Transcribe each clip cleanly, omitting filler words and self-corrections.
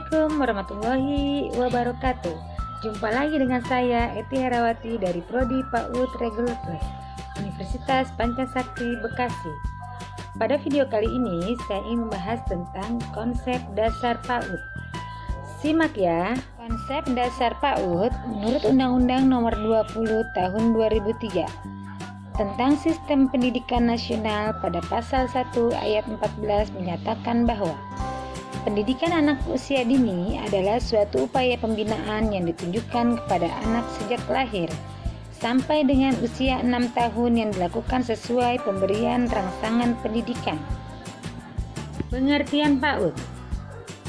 Assalamualaikum warahmatullahi wabarakatuh. Jumpa lagi dengan saya Eti Herawati dari Prodi PAUD Reguler Plus Universitas Pancasakti Bekasi. Pada video kali ini saya ingin membahas tentang konsep dasar PAUD. Simak ya. Konsep dasar PAUD menurut Undang-Undang Nomor 20 Tahun 2003 tentang Sistem Pendidikan Nasional pada Pasal 1 Ayat 14 menyatakan bahwa pendidikan anak usia dini adalah suatu upaya pembinaan yang ditunjukkan kepada anak sejak lahir sampai dengan usia 6 tahun yang dilakukan sesuai pemberian rangsangan pendidikan. Pengertian PAUD.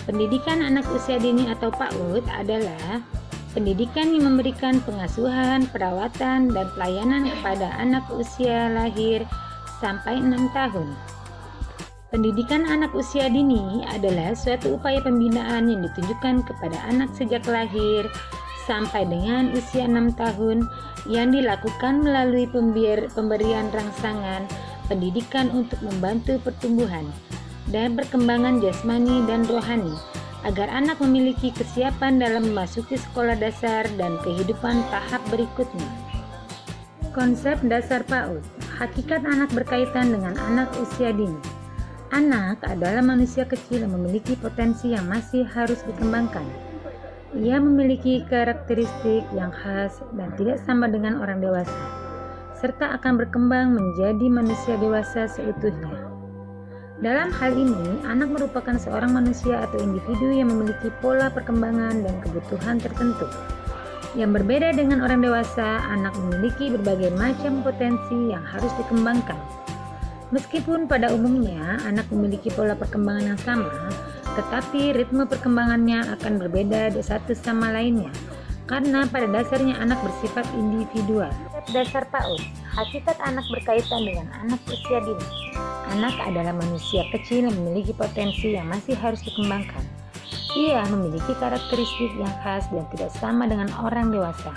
Pendidikan anak usia dini atau PAUD adalah pendidikan yang memberikan pengasuhan, perawatan, dan pelayanan kepada anak usia lahir sampai 6 tahun. Pendidikan anak usia dini adalah suatu upaya pembinaan yang ditunjukkan kepada anak sejak lahir sampai dengan usia 6 tahun yang dilakukan melalui pemberian rangsangan pendidikan untuk membantu pertumbuhan dan perkembangan jasmani dan rohani agar anak memiliki kesiapan dalam memasuki sekolah dasar dan kehidupan tahap berikutnya. Konsep dasar PAUD. Hakikat anak berkaitan dengan anak usia dini. Anak adalah manusia kecil yang memiliki potensi yang masih harus dikembangkan. Ia memiliki karakteristik yang khas dan tidak sama dengan orang dewasa, serta akan berkembang menjadi manusia dewasa seutuhnya. Dalam hal ini, anak merupakan seorang manusia atau individu yang memiliki pola perkembangan dan kebutuhan tertentu. Yang berbeda dengan orang dewasa, anak memiliki berbagai macam potensi yang harus dikembangkan. Meskipun pada umumnya anak memiliki pola perkembangan yang sama, tetapi ritme perkembangannya akan berbeda satu sama lainnya, karena pada dasarnya anak bersifat individual. Dasar PAUD. Hakikat anak berkaitan dengan anak usia dini. Anak adalah manusia kecil yang memiliki potensi yang masih harus dikembangkan. Ia memiliki karakteristik yang khas dan tidak sama dengan orang dewasa,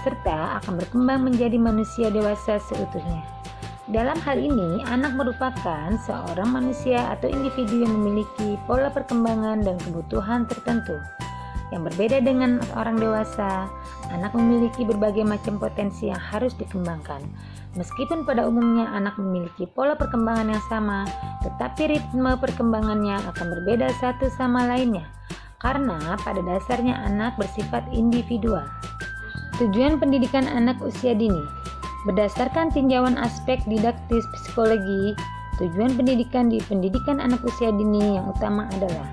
serta akan berkembang menjadi manusia dewasa seutuhnya. Dalam hal ini, anak merupakan seorang manusia atau individu yang memiliki pola perkembangan dan kebutuhan tertentu. Yang berbeda dengan orang dewasa, anak memiliki berbagai macam potensi yang harus dikembangkan. Meskipun pada umumnya anak memiliki pola perkembangan yang sama, tetapi ritme perkembangannya akan berbeda satu sama lainnya, karena pada dasarnya anak bersifat individual. Tujuan pendidikan anak usia dini. Berdasarkan tinjauan aspek didaktis psikologi, tujuan pendidikan di pendidikan anak usia dini yang utama adalah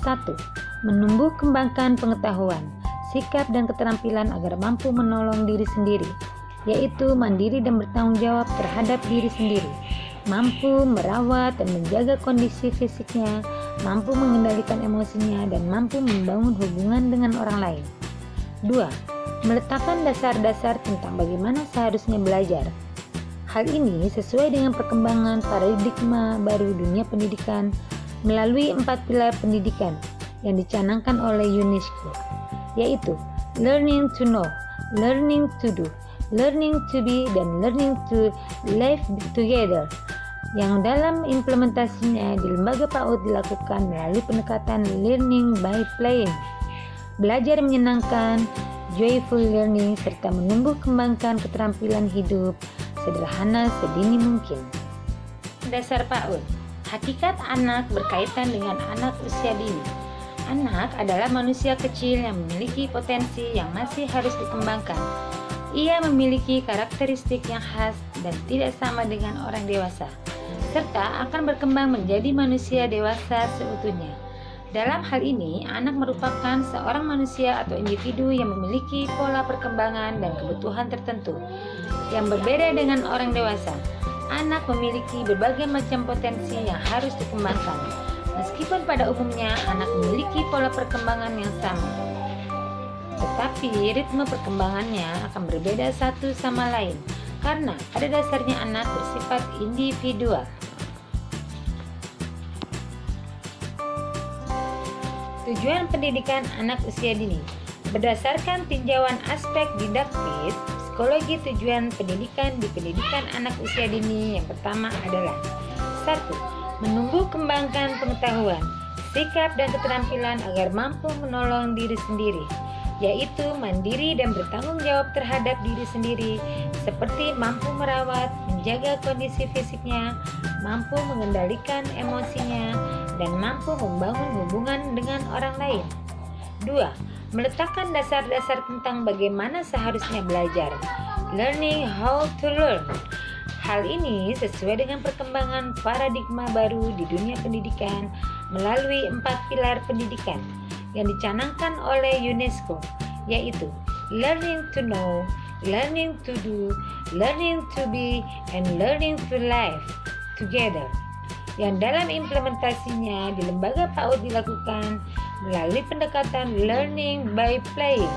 1. Menumbuh kembangkan pengetahuan, sikap dan keterampilan agar mampu menolong diri sendiri, yaitu mandiri dan bertanggung jawab terhadap diri sendiri, mampu merawat dan menjaga kondisi fisiknya, mampu mengendalikan emosinya, dan mampu membangun hubungan dengan orang lain. 2. Meletakkan dasar-dasar tentang bagaimana seharusnya belajar. Hal ini sesuai dengan perkembangan paradigma baru dunia pendidikan melalui 4 pilar pendidikan yang dicanangkan oleh UNESCO, yaitu learning to know, learning to do, learning to be, dan learning to live together, yang dalam implementasinya di lembaga PAUD dilakukan melalui pendekatan learning by playing, belajar menyenangkan, joyful learning, serta menumbuh kembangkan keterampilan hidup sederhana sedini mungkin. Dasar PAUD. Hakikat anak berkaitan dengan anak usia dini. Anak adalah manusia kecil yang memiliki potensi yang masih harus dikembangkan. Ia memiliki karakteristik yang khas dan tidak sama dengan orang dewasa, serta akan berkembang menjadi manusia dewasa seutuhnya. Dalam hal ini, anak merupakan seorang manusia atau individu yang memiliki pola perkembangan dan kebutuhan tertentu. Yang berbeda dengan orang dewasa, anak memiliki berbagai macam potensi yang harus dikembangkan. Meskipun pada umumnya anak memiliki pola perkembangan yang sama, tetapi ritme perkembangannya akan berbeda satu sama lain, karena pada dasarnya anak bersifat individual. Tujuan pendidikan anak usia dini. Berdasarkan tinjauan aspek didaktis psikologi, tujuan pendidikan di pendidikan anak usia dini yang pertama adalah 1. Menumbuh kembangkan pengetahuan, sikap dan keterampilan agar mampu menolong diri sendiri, yaitu mandiri dan bertanggung jawab terhadap diri sendiri, seperti mampu merawat, menjaga kondisi fisiknya, mampu mengendalikan emosinya, dan mampu membangun hubungan dengan orang lain. 2. Meletakkan dasar-dasar tentang bagaimana seharusnya belajar. Learning how to learn. Hal ini sesuai dengan perkembangan paradigma baru di dunia pendidikan melalui 4 pilar pendidikan yang dicanangkan oleh UNESCO, yaitu learning to know, learning to do, learning to be, and learning to live together, yang dalam implementasinya di lembaga PAUD dilakukan melalui pendekatan learning by playing,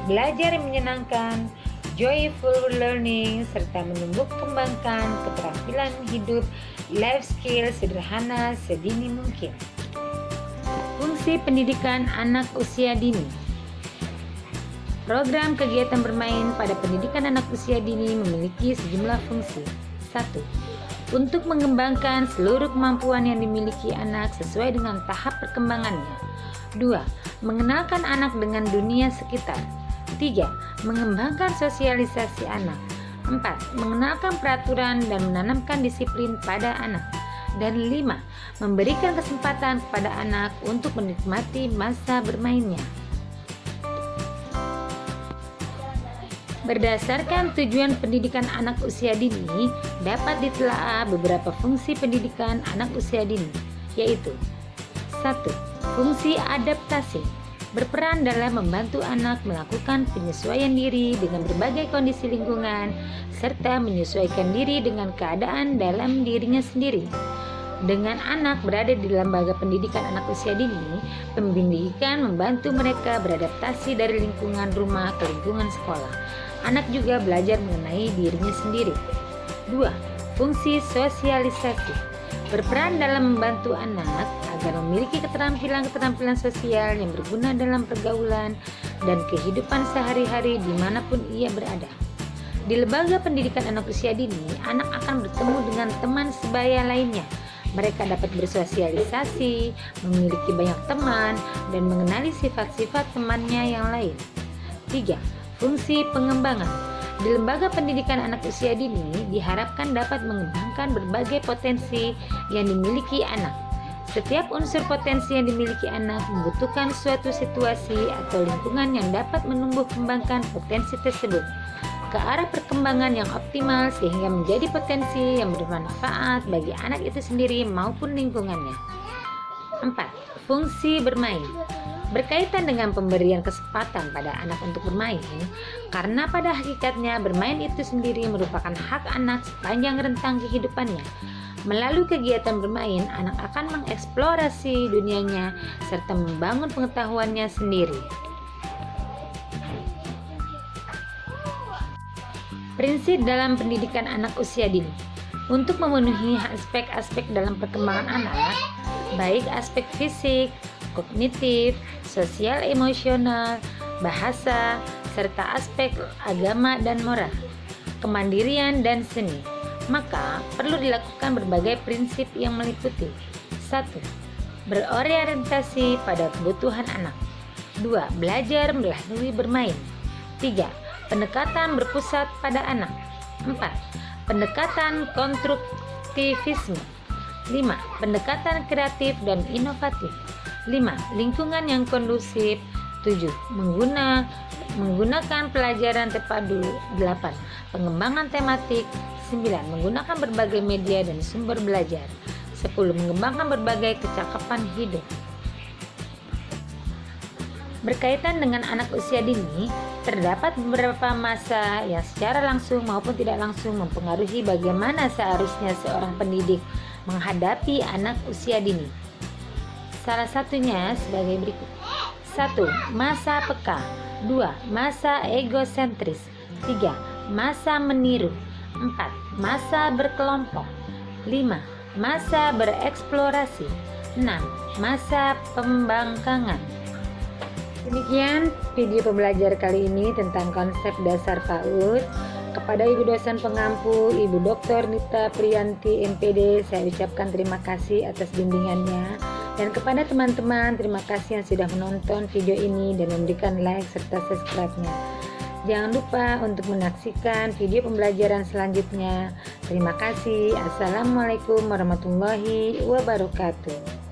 belajar yang menyenangkan, joyful learning, serta menumbuh kembangkan keterampilan hidup, life skill sederhana sedini mungkin. Fungsi pendidikan anak usia dini. Program kegiatan bermain pada pendidikan anak usia dini memiliki sejumlah fungsi. 1. Untuk mengembangkan seluruh kemampuan yang dimiliki anak sesuai dengan tahap perkembangannya. 2. Mengenalkan anak dengan dunia sekitar. 3. Mengembangkan sosialisasi anak. 4. Mengenalkan peraturan dan menanamkan disiplin pada anak. Dan 5. Memberikan kesempatan kepada anak untuk menikmati masa bermainnya. Berdasarkan tujuan pendidikan anak usia dini, dapat ditelaah beberapa fungsi pendidikan anak usia dini, yaitu 1. Fungsi adaptasi, berperan dalam membantu anak melakukan penyesuaian diri dengan berbagai kondisi lingkungan, serta menyesuaikan diri dengan keadaan dalam dirinya sendiri. Dengan anak berada di lembaga pendidikan anak usia dini, pendidikan membantu mereka beradaptasi dari lingkungan rumah ke lingkungan sekolah. Anak juga belajar mengenai dirinya sendiri. 2. Fungsi sosialisasi, berperan dalam membantu anak agar memiliki keterampilan-keterampilan sosial yang berguna dalam pergaulan dan kehidupan sehari-hari dimanapun ia berada. Di lembaga pendidikan anak usia dini, anak akan bertemu dengan teman sebaya lainnya. Mereka dapat bersosialisasi, memiliki banyak teman, dan mengenali sifat-sifat temannya yang lain. 3. Fungsi pengembangan. Di lembaga pendidikan anak usia dini diharapkan dapat mengembangkan berbagai potensi yang dimiliki anak. Setiap unsur potensi yang dimiliki anak membutuhkan suatu situasi atau lingkungan yang dapat menumbuh kembangkan potensi tersebut ke arah perkembangan yang optimal sehingga menjadi potensi yang bermanfaat bagi anak itu sendiri maupun lingkungannya. 4. Fungsi bermain, berkaitan dengan pemberian kesempatan pada anak untuk bermain, karena pada hakikatnya bermain itu sendiri merupakan hak anak sepanjang rentang kehidupannya. Melalui kegiatan bermain, anak akan mengeksplorasi dunianya serta membangun pengetahuannya sendiri. Prinsip dalam pendidikan anak usia dini. Untuk memenuhi aspek-aspek dalam perkembangan anak, baik aspek fisik, kognitif, sosial emosional, bahasa, serta aspek agama dan moral, kemandirian dan seni, maka perlu dilakukan berbagai prinsip yang meliputi 1. Berorientasi pada kebutuhan anak. 2. Belajar melalui bermain. 3. Pendekatan berpusat pada anak. 4. Pendekatan konstruktivisme. 5. Pendekatan kreatif dan inovatif. 5. Lingkungan yang kondusif. 7. Menggunakan pelajaran terpadu. 8. Pengembangan tematik. 9. Menggunakan berbagai media dan sumber belajar. 10. Mengembangkan berbagai kecakapan hidup. Berkaitan dengan anak usia dini, terdapat beberapa masa yang secara langsung maupun tidak langsung mempengaruhi bagaimana seharusnya seorang pendidik menghadapi anak usia dini. Salah satunya sebagai berikut. 1. Masa peka. 2. Masa egosentris. 3. Masa meniru. 4. Masa berkelompok. 5. Masa bereksplorasi. 6. Masa pembangkangan. Demikian video pembelajar kali ini tentang konsep dasar PAUD. Kepada Ibu dosen pengampu, Ibu Dr. Nita Priyanti MPD, saya ucapkan terima kasih atas bimbingannya. Dan kepada teman-teman, terima kasih yang sudah menonton video ini dan memberikan like serta subscribe-nya. Jangan lupa untuk menyaksikan video pembelajaran selanjutnya. Terima kasih. Assalamualaikum warahmatullahi wabarakatuh.